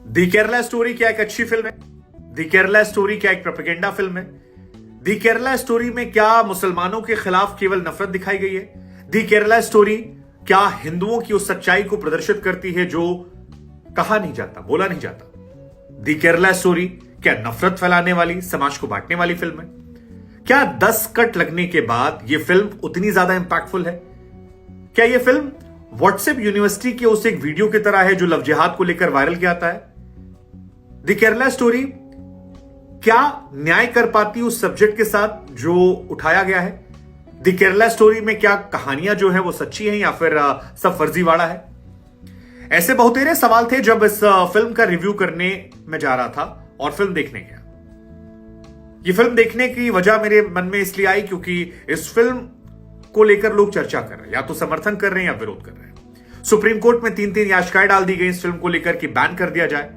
दी Kerala story क्या एक अच्छी फिल्म है? दी केरला स्टोरी क्या एक प्रोपेगेंडा फिल्म है? दी केरला स्टोरी में क्या मुसलमानों के खिलाफ केवल नफरत दिखाई गई है? दी केरला स्टोरी क्या हिंदुओं की उस सच्चाई को प्रदर्शित करती है जो कहा नहीं जाता, बोला नहीं जाता? दी केरला स्टोरी क्या नफरत फैलाने वाली, समाज को बांटने वाली फिल्म है? क्या 10 कट लगने के बाद यह फिल्म उतनी ज्यादा इंपैक्टफुल है? क्या यह फिल्म व्हाट्सएप यूनिवर्सिटी के उस एक वीडियो की तरह है जो लव जिहाद को लेकर वायरल किया आता है? दी केरला स्टोरी क्या न्याय कर पाती उस सब्जेक्ट के साथ जो उठाया गया है? दी केरला स्टोरी में क्या कहानियां जो है वो सच्ची हैं या फिर सब फर्जीवाड़ा है? ऐसे बहुतेरे सवाल थे जब इस फिल्म का रिव्यू करने में जा रहा था और फिल्म देखने गया। ये फिल्म देखने की वजह मेरे मन में इसलिए आई क्योंकि इस फिल्म को लेकर लोग चर्चा कर रहे हैं, या तो समर्थन कर रहे हैं या विरोध कर रहे हैं। सुप्रीम कोर्ट में 3-3 याचिकाएं डाल दी गई इस फिल्म को लेकर कि बैन कर दिया जाए।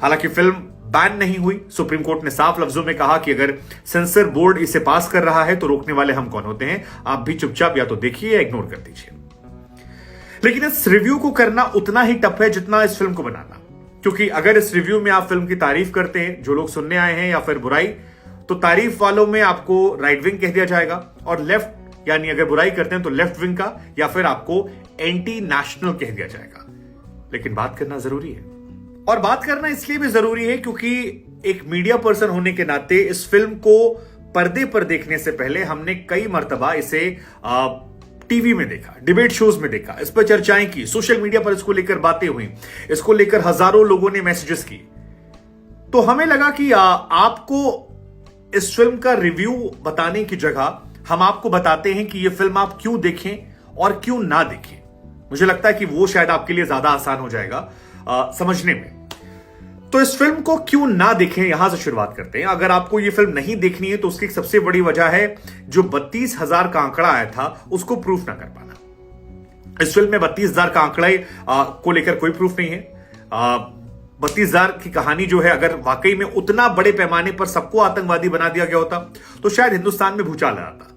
हालांकि फिल्म बैन नहीं हुई। सुप्रीम कोर्ट ने साफ लफ्जों में कहा कि अगर सेंसर बोर्ड इसे पास कर रहा है तो रोकने वाले हम कौन होते हैं? आप भी चुपचाप या तो देखिए या इग्नोर कर दीजिए। लेकिन इस रिव्यू को करना उतना ही टफ है जितना इस फिल्म को बनाना, क्योंकि अगर इस रिव्यू में आप फिल्म की तारीफ करते हैं, जो लोग सुनने आए हैं, या फिर बुराई, तो तारीफ वालों में आपको राइट विंग कह दिया जाएगा और लेफ्ट यानी अगर बुराई करते हैं तो लेफ्ट विंग का या फिर आपको एंटी नेशनल कह दिया जाएगा। लेकिन बात करना जरूरी है, और बात करना इसलिए भी जरूरी है क्योंकि एक मीडिया पर्सन होने के नाते इस फिल्म को पर्दे पर देखने से पहले हमने कई मर्तबा इसे टीवी में देखा, डिबेट शोज में देखा, इस पर चर्चाएं की, सोशल मीडिया पर इसको लेकर बातें हुई, इसको लेकर हजारों लोगों ने मैसेजेस की। तो हमें लगा कि आपको इस फिल्म का रिव्यू बताने की जगह हम आपको बताते हैं कि यह फिल्म आप क्यों देखें और क्यों ना देखें। मुझे लगता है कि वो शायद आपके लिए ज्यादा आसान हो जाएगा समझने में। तो इस फिल्म को क्यों ना देखें, यहां से शुरुआत करते हैं। अगर आपको यह फिल्म नहीं देखनी है तो उसकी एक सबसे बड़ी वजह है जो 32,000 का आंकड़ा आया था उसको प्रूफ ना कर पाना। इस फिल्म में 32,000 का आंकड़े को लेकर कोई प्रूफ नहीं है। 32,000 की कहानी जो है, अगर वाकई में उतना बड़े पैमाने पर सबको आतंकवादी बना दिया गया होता तो शायद हिंदुस्तान में भूचाल आ जाता।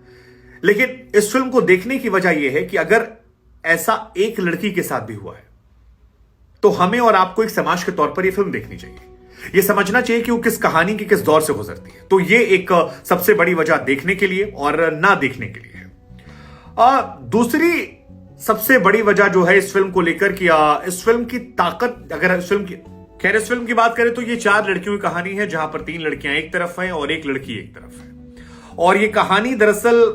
लेकिन इस फिल्म को देखने की वजह यह है कि अगर ऐसा एक लड़की के साथ भी हुआ है तो हमें और आपको एक समाज के तौर पर यह फिल्म देखनी चाहिए। यह समझना चाहिए कि वो किस कहानी की किस दौर से गुजरती है। तो यह एक सबसे बड़ी वजह देखने के लिए और ना देखने के लिए है। दूसरी सबसे बड़ी वजह जो है इस फिल्म को लेकर कि इस फिल्म की ताकत, अगर इस फिल्म की बात करें तो ये 4 लड़कियों की कहानी है जहां पर 3 लड़कियां एक तरफ हैं और एक लड़की एक तरफ है। और ये कहानी दरअसल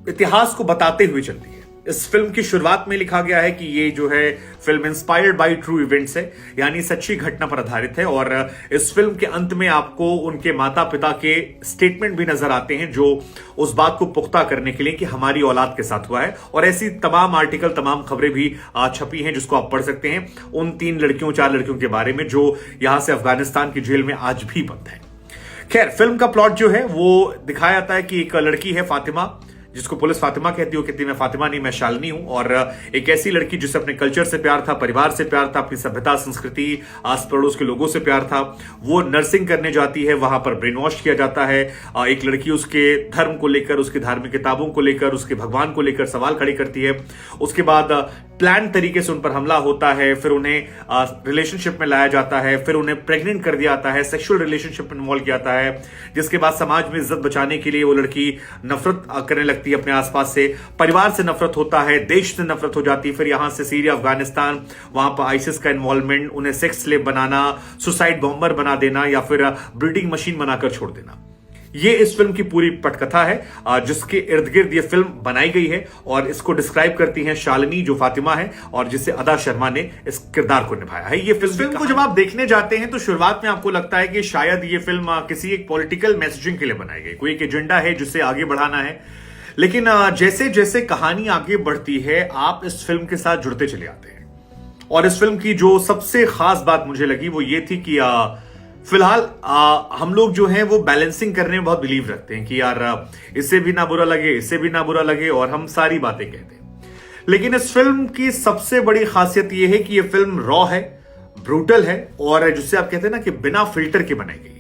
इतिहास को बताते हुए चलती है। इस फिल्म की शुरुआत में लिखा गया है कि ये जो है film inspired by true events है, यानी सच्ची घटना पर आधारित है। और इस फिल्म के अंत में आपको उनके माता पिता के स्टेटमेंट भी नजर आते हैं जो उस बात को पुख्ता करने के लिए कि हमारी औलाद के साथ हुआ है। और ऐसी तमाम आर्टिकल, तमाम खबरें भी छपी हैं जिसको आप पढ़ सकते हैं उन 3 लड़कियों 4 लड़कियों के बारे में जो यहां से अफगानिस्तान की जेल में आज भी बंद है। खैर, फिल्म का प्लॉट जो है वो दिखाया जाता है कि एक लड़की है फातिमा, जिसको पुलिस फातिमा कहती है। वो कहती है मैं फातिमा नहीं, मैं शालिनी हूं। और एक ऐसी लड़की जिसे अपने कल्चर से प्यार था, परिवार से प्यार था, अपनी सभ्यता, संस्कृति, आस पड़ोस के लोगों से प्यार था। वो नर्सिंग करने जाती है, वहां पर ब्रेन वॉश किया जाता है। एक लड़की उसके धर्म को लेकर, उसकी धार्मिक किताबों को लेकर, उसके भगवान को लेकर सवाल खड़े करती है। उसके बाद प्लान तरीके से उन पर हमला होता है, फिर उन्हें रिलेशनशिप में लाया जाता है, फिर उन्हें प्रेग्नेंट कर दिया जाता है, सेक्सुअल रिलेशनशिप में इन्वॉल्व किया जाता है, जिसके बाद समाज में इज्जत बचाने के लिए वो लड़की नफरत करने लगती है अपने आसपास से, परिवार से नफरत होता है, देश से नफरत हो जाती है। फिर यहां से सीरिया, अफगानिस्तान, वहां पर आईसिस का इन्वॉल्वमेंट, उन्हें सेक्स स्लेव बनाना, सुसाइड बॉम्बर बना देना या फिर ब्रीडिंग मशीन बनाकर छोड़ देना। ये इस फिल्म की पूरी पटकथा है जिसके इर्द गिर्द ये फिल्म बनाई गई है। और इसको डिस्क्राइब करती है शालिनी जो फातिमा है और जिसे अदा शर्मा ने इस किरदार को निभाया है। ये फिल्म को जब आप देखने जाते हैं तो शुरुआत में आपको लगता है कि शायद ये फिल्म किसी एक पॉलिटिकल मैसेजिंग के लिए बनाई गई, कोई एक एजेंडा है जिसे आगे बढ़ाना है। लेकिन जैसे जैसे कहानी आगे बढ़ती है आप इस फिल्म के साथ जुड़ते चले आते हैं। और इस फिल्म की जो सबसे खास बात मुझे लगी वो ये थी कि फिलहाल हम लोग जो हैं वो बैलेंसिंग करने में बहुत बिलीव रखते हैं कि यार इससे भी ना बुरा लगे, इससे भी ना बुरा लगे, और हम सारी बातें कहते हैं। लेकिन इस फिल्म की सबसे बड़ी खासियत यह है कि यह फिल्म रॉ है, ब्रूटल है, और जिससे आप कहते हैं ना कि बिना फिल्टर के बनाई गई है।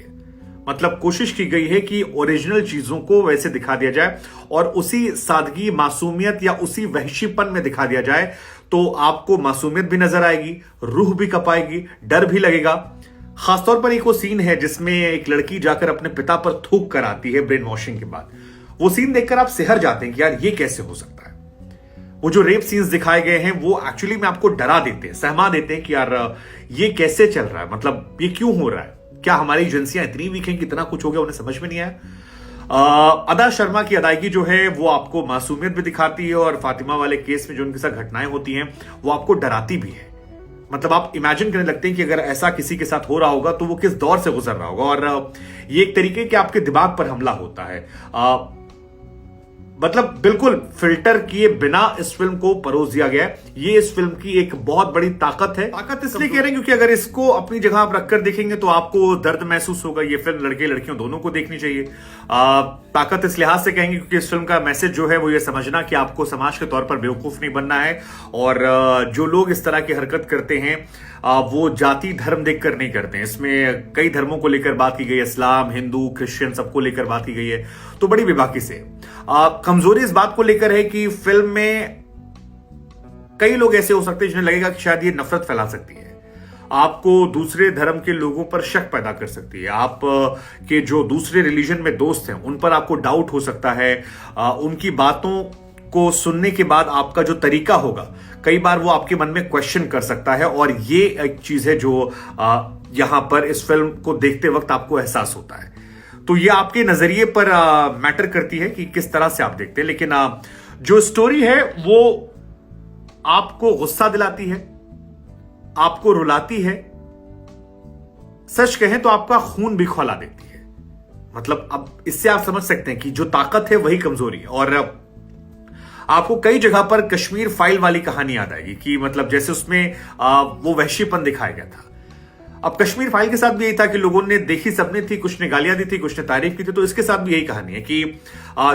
मतलब कोशिश की गई है कि ओरिजिनल चीजों को वैसे दिखा दिया जाए और उसी सादगी, मासूमियत या उसी वहशीपन में दिखा दिया जाए। तो आपको मासूमियत भी नजर आएगी, रूह भी कपाएगी, डर भी लगेगा। खासतौर पर एक वो सीन है जिसमें एक लड़की जाकर अपने पिता पर थूक कर आती है ब्रेन वॉशिंग के बाद। वो सीन देखकर आप सिहर जाते हैं कि यार ये कैसे हो सकता है। वो जो रेप सीन्स दिखाए गए हैं वो एक्चुअली में आपको डरा देते हैं, सहमा देते हैं कि यार ये कैसे चल रहा है, मतलब ये क्यों हो रहा है, क्या हमारी एजेंसियां इतनी वीक हैं कि इतना कुछ हो गया, उन्हें समझ में नहीं आया। अदा शर्मा की अदायगी जो है वो आपको मासूमियत भी दिखाती है और फातिमा वाले केस में जो उनके साथ घटनाएं होती हैं वो आपको डराती भी है। मतलब आप इमेजिन करने लगते हैं कि अगर ऐसा किसी के साथ हो रहा होगा तो वो किस दौर से गुजर रहा होगा, और ये एक तरीके के आपके दिमाग पर हमला होता है। मतलब बिल्कुल फिल्टर किए बिना इस फिल्म को परोस दिया गया है। ये इस फिल्म की एक बहुत बड़ी ताकत है। ताकत इसलिए कह रहे हैं क्योंकि अगर इसको अपनी जगह आप रखकर देखेंगे तो आपको दर्द महसूस होगा। ये फिल्म लड़के लड़कियों दोनों को देखनी चाहिए। ताकत इस लिहाज से कहेंगे क्योंकि इस फिल्म का मैसेज जो है वो ये समझना कि आपको समाज के तौर पर बेवकूफ नहीं बनना है, और जो लोग इस तरह की हरकत करते हैं वो जाति धर्म देखकर नहीं करते हैं। इसमें कई धर्मों को लेकर बात की गई है, इस्लाम, हिंदू, क्रिश्चियन, सबको लेकर बात की गई है, तो बड़ी बेबाकी से। कमजोरी इस बात को लेकर है कि फिल्म में कई लोग ऐसे हो सकते हैं जिन्हें लगेगा कि शायद ये नफरत फैला सकती है, आपको दूसरे धर्म के लोगों पर शक पैदा कर सकती है, आप के जो दूसरे रिलीजन में दोस्त हैं उन पर आपको डाउट हो सकता है, उनकी बातों को सुनने के बाद आपका जो तरीका होगा कई बार वो आपके मन में क्वेश्चन कर सकता है, और ये एक चीज है जो यहां पर इस फिल्म को देखते वक्त आपको एहसास होता है। तो ये आपके नजरिए पर मैटर करती है कि किस तरह से आप देखते हैं। लेकिन जो स्टोरी है वो आपको गुस्सा दिलाती है, आपको रुलाती है, सच कहें तो आपका खून भी खौला देती है। मतलब अब इससे आप समझ सकते हैं कि जो ताकत है वही कमजोरी है। और आपको कई जगह पर कश्मीर फाइल वाली कहानी याद आएगी कि मतलब जैसे उसमें वो वहशीपन दिखाया गया था। अब कश्मीर फाइल के साथ भी यही था कि लोगों ने देखी, सबने थी, कुछ ने गालियां दी थी, कुछ ने तारीफ की थी। तो इसके साथ भी यही कहानी है कि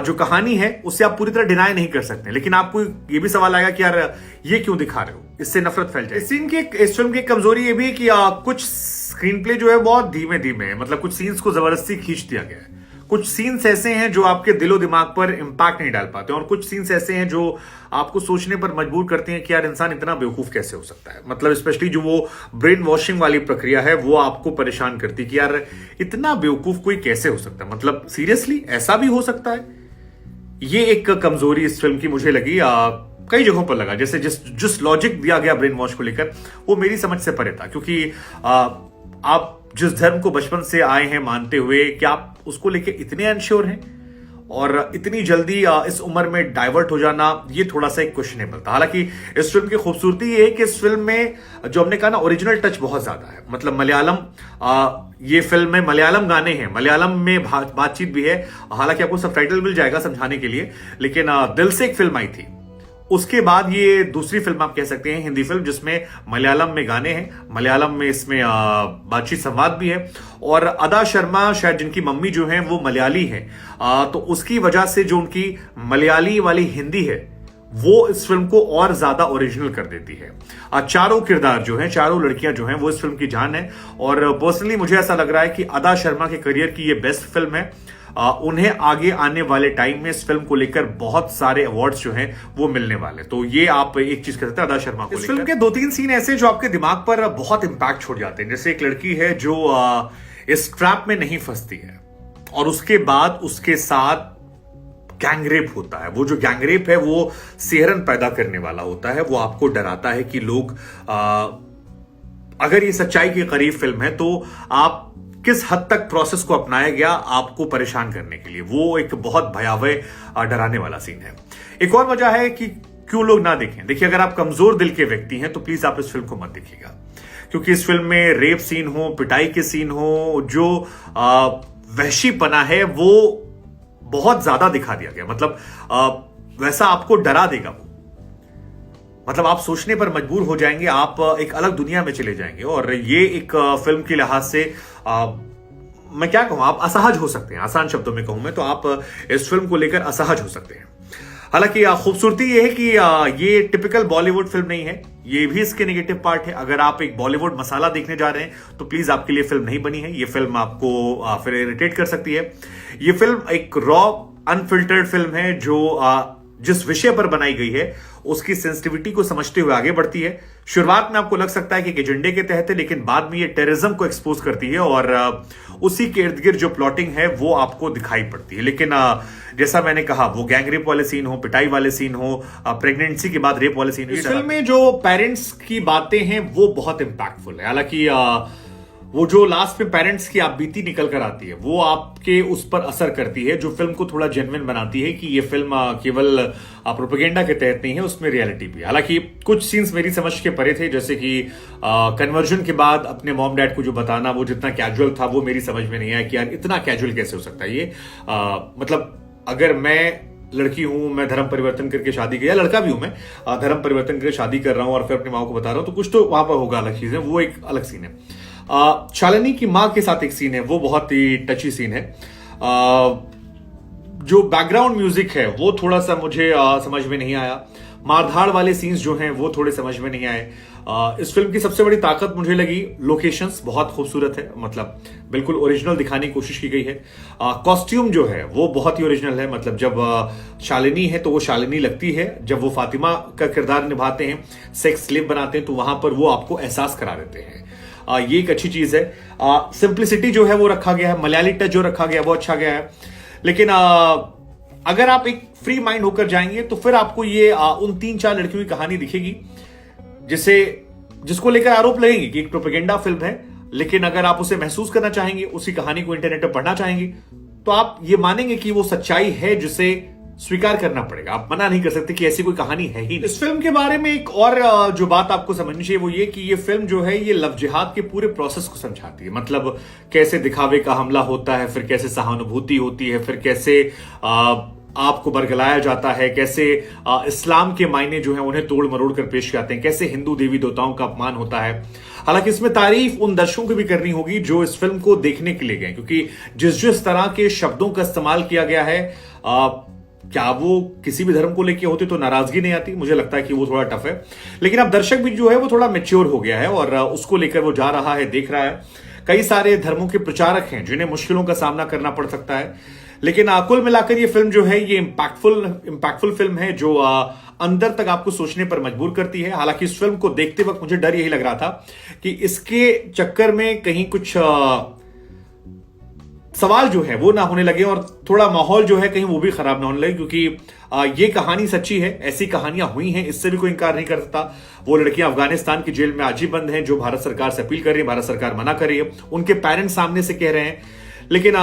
जो कहानी है उससे आप पूरी तरह डिनाई नहीं कर सकते, लेकिन आपको ये भी सवाल आएगा कि यार ये क्यों दिखा रहे हो, इससे नफरत फैल जाए। इस फिल्म की कमजोरी ये भी है कि कुछ स्क्रीन प्ले जो है बहुत धीमे धीमे है। मतलब कुछ सीन्स को जबरदस्ती खींच दिया गया है। कुछ सीन्स ऐसे हैं जो आपके दिलो दिमाग पर इंपैक्ट नहीं डाल पाते, और कुछ सीन्स ऐसे हैं जो आपको सोचने पर मजबूर करते हैं कि यार इंसान इतना बेवकूफ कैसे हो सकता है। मतलब स्पेशली जो वो ब्रेन वॉशिंग वाली प्रक्रिया है वो आपको परेशान करती है कि यार इतना बेवकूफ कोई कैसे हो सकता है, मतलब सीरियसली ऐसा भी हो सकता है। ये एक कमजोरी इस फिल्म की मुझे लगी, कई जगहों पर लगा। जैसे जिस लॉजिक दिया गया ब्रेन वॉश को लेकर वो मेरी समझ से परे था, क्योंकि आप जिस धर्म को बचपन से आए हैं मानते हुए, क्या आप उसको लेके इतने अनश्योर हैं, और इतनी जल्दी इस उम्र में डाइवर्ट हो जाना ये थोड़ा सा एक क्वेश्चनेबल था। हालांकि इस फिल्म की खूबसूरती ये है कि इस फिल्म में जो हमने कहा ना ओरिजिनल टच बहुत ज्यादा है। मतलब मलयालम, ये फिल्म में मलयालम गाने हैं, मलयालम में बातचीत भी है। हालांकि आपको सबटाइटल मिल जाएगा समझाने के लिए, लेकिन दिल से एक फिल्म आई थी, उसके बाद ये दूसरी फिल्म आप कह सकते हैं, हिंदी फिल्म, जिसमें मलयालम में गाने हैं, मलयालम में इसमें बातचीत संवाद भी है। और अदा शर्मा शायद जिनकी मम्मी जो है वो मलयाली है, तो उसकी वजह से जो उनकी मलयाली वाली हिंदी है वो इस फिल्म को और ज्यादा ओरिजिनल कर देती है। चारों किरदार जो हैं, चारों लड़कियां जो हैं वो इस फिल्म की जान है। और पर्सनली मुझे ऐसा लग रहा है कि अदा शर्मा के करियर की ये बेस्ट फिल्म है। उन्हें आगे आने वाले टाइम में इस फिल्म को लेकर बहुत सारे अवार्ड्स जो हैं वो मिलने वाले। तो ये आप एक चीज कह सकते हैं अदा शर्मा को। इस फिल्म के 2-3 सीन ऐसे जो आपके दिमाग पर बहुत इंपैक्ट छोड़ जाते हैं। जैसे एक लड़की है जो इस ट्रैप में नहीं फंसती है, और उसके बाद उसके साथ गैंगरेप होता है। वो जो गैंगरेप है वो सिहरन पैदा करने वाला होता है। वो आपको डराता है कि लोग, अगर ये सच्चाई के करीब फिल्म है तो आप किस हद तक प्रोसेस को अपनाया गया आपको परेशान करने के लिए। वो एक बहुत भयावह डराने वाला सीन है। एक और वजह है कि क्यों लोग ना देखें। देखिए, अगर आप कमजोर दिल के व्यक्ति हैं तो प्लीज आप इस फिल्म को मत देखिएगा, क्योंकि इस फिल्म में रेप सीन हो, पिटाई के सीन हो, जो वहशीपना है वो बहुत ज्यादा दिखा दिया गया। मतलब वैसा आपको डरा देगा वो। मतलब आप सोचने पर मजबूर हो जाएंगे, आप एक अलग दुनिया में चले जाएंगे। और ये एक फिल्म के लिहाज से मैं क्या कहूं, आप असहज हो सकते हैं। आसान शब्दों में कहूं मैं तो आप इस फिल्म को लेकर असहज हो सकते हैं। हालांकि खूबसूरती ये है कि ये टिपिकल बॉलीवुड फिल्म नहीं है, ये भी इसके नेगेटिव पार्ट है। अगर आप एक बॉलीवुड मसाला देखने जा रहे हैं तो प्लीज आपके लिए फिल्म नहीं बनी है। ये फिल्म आपको फिर इरिटेट कर सकती है। ये फिल्म एक रॉ अनफिल्टर्ड फिल्म है जो जिस विषय पर बनाई गई है उसकी सेंसिटिविटी को समझते हुए आगे बढ़ती है। शुरुआत में आपको लग सकता है कि एक एजेंडे के तहत है, लेकिन बाद में ये टेररिज्म को एक्सपोज करती है और उसी के इर्द गिर्द जो प्लॉटिंग है वो आपको दिखाई पड़ती है। लेकिन जैसा मैंने कहा, वो गैंग रेप वाले सीन हो, पिटाई वाले सीन हो, प्रेगनेंसी के बाद रेप वाले सीन हो, इस फिल्म में जो पेरेंट्स की बातें हैं वो बहुत इंपैक्टफुल है। हालांकि वो जो लास्ट में पेरेंट्स की आप बीती निकल कर आती है वो आपके उस पर असर करती है, जो फिल्म को थोड़ा जेन्युइन बनाती है कि ये फिल्म केवल प्रोपेगेंडा के तहत नहीं है, उसमें रियलिटी भी। हालांकि कुछ सीन्स मेरी समझ के परे थे, जैसे कि कन्वर्जन के बाद अपने मॉम डैड को जो बताना वो जितना कैजुअल था वो मेरी समझ में नहीं आया कि यार इतना कैजुअल कैसे हो सकता है ये। मतलब अगर मैं लड़की हूं, मैं धर्म परिवर्तन करके शादी किया, लड़का भी हूं मैं, धर्म परिवर्तन करके शादी कर रहा हूं और फिर अपनी मां को बता रहा हूं, तो कुछ तो वहां पर होगा अलग चीज है, वो एक अलग सीन है। शालिनी की मां के साथ एक सीन है, वो बहुत ही टची सीन है। जो बैकग्राउंड म्यूजिक है वो थोड़ा सा मुझे समझ में नहीं आया। मारधाड़ वाले सीन्स जो हैं वो थोड़े समझ में नहीं आए। इस फिल्म की सबसे बड़ी ताकत मुझे लगी लोकेशंस बहुत खूबसूरत है, मतलब बिल्कुल ओरिजिनल दिखाने की कोशिश की गई है। कॉस्ट्यूम जो है वो बहुत ही ओरिजिनल है, मतलब जब शालिनी है तो वो शालिनी लगती है, जब वो फातिमा का किरदार निभाते हैं, सेक्स स्लेव बनाते हैं, तो वहां पर वो आपको एहसास करा देते हैं। ये एक अच्छी चीज है। सिंप्लिसिटी जो है वो रखा गया है, मलयाली टच जो रखा गया है वो अच्छा गया है। लेकिन अगर आप एक फ्री माइंड होकर जाएंगे तो फिर आपको ये उन 3-4 लड़कियों की कहानी दिखेगी जिसको लेकर आरोप लगेंगे कि एक प्रोपेगेंडा फिल्म है। लेकिन अगर आप उसे महसूस करना चाहेंगे, उसी कहानी को इंटरनेट पर पढ़ना चाहेंगे, तो आप ये मानेंगे कि वो सच्चाई है जिसे स्वीकार करना पड़ेगा। आप मना नहीं कर सकते कि ऐसी कोई कहानी है ही नहीं। इस फिल्म के बारे में एक और जो बात आपको समझनी चाहिए वो ये कि ये फिल्म जो है ये लव जिहाद के पूरे प्रोसेस को समझाती है। मतलब कैसे दिखावे का हमला होता है, फिर कैसे सहानुभूति होती है, फिर कैसे आपको बरगलाया जाता है, कैसे इस्लाम के मायने जो है उन्हें तोड़ मरोड़ कर पेश करते हैं, कैसे हिंदू देवी देवताओं का अपमान होता है। हालांकि इसमें तारीफ उन दर्शकों की भी करनी होगी जो इस फिल्म को देखने के लिए गए, क्योंकि जिस तरह के शब्दों का इस्तेमाल किया गया है, क्या वो किसी भी धर्म को लेके होते तो नाराजगी नहीं आती? मुझे लगता है कि वो थोड़ा टफ है। लेकिन अब दर्शक भी जो है वो थोड़ा मैच्योर हो गया है और उसको लेकर वो जा रहा है, देख रहा है। कई सारे धर्मों के प्रचारक हैं जिन्हें मुश्किलों का सामना करना पड़ सकता है, लेकिन कुल मिलाकर ये फिल्म जो है ये इंपैक्टफुल फिल्म है जो अंदर तक आपको सोचने पर मजबूर करती है। हालांकि इस फिल्म को देखते वक्त मुझे डर यही लग रहा था कि इसके चक्कर में कहीं कुछ सवाल जो है वो ना होने लगे और थोड़ा माहौल जो है कहीं वो भी खराब ना होने लगे, क्योंकि ये कहानी सच्ची है, ऐसी कहानियां हुई हैं, इससे भी कोई इंकार नहीं कर सकता। वो लड़कियां अफगानिस्तान की जेल में आज ही बंद हैं जो भारत सरकार से अपील कर रही है, भारत सरकार मना कर रही है, उनके पेरेंट्स सामने से कह रहे हैं। लेकिन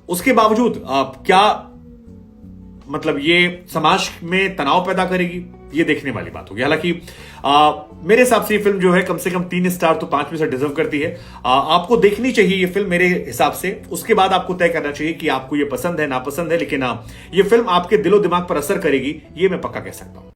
उसके बावजूद क्या मतलब ये समाज में तनाव पैदा करेगी, ये देखने वाली बात होगी। हालांकि मेरे हिसाब से ये फिल्म जो है कम से कम 3 स्टार तो 5 में से डिजर्व करती है। आपको देखनी चाहिए ये फिल्म मेरे हिसाब से। उसके बाद आपको तय करना चाहिए कि आपको ये पसंद है नापसंद है, लेकिन ये फिल्म आपके दिलो दिमाग पर असर करेगी, ये मैं पक्का कह सकता हूं।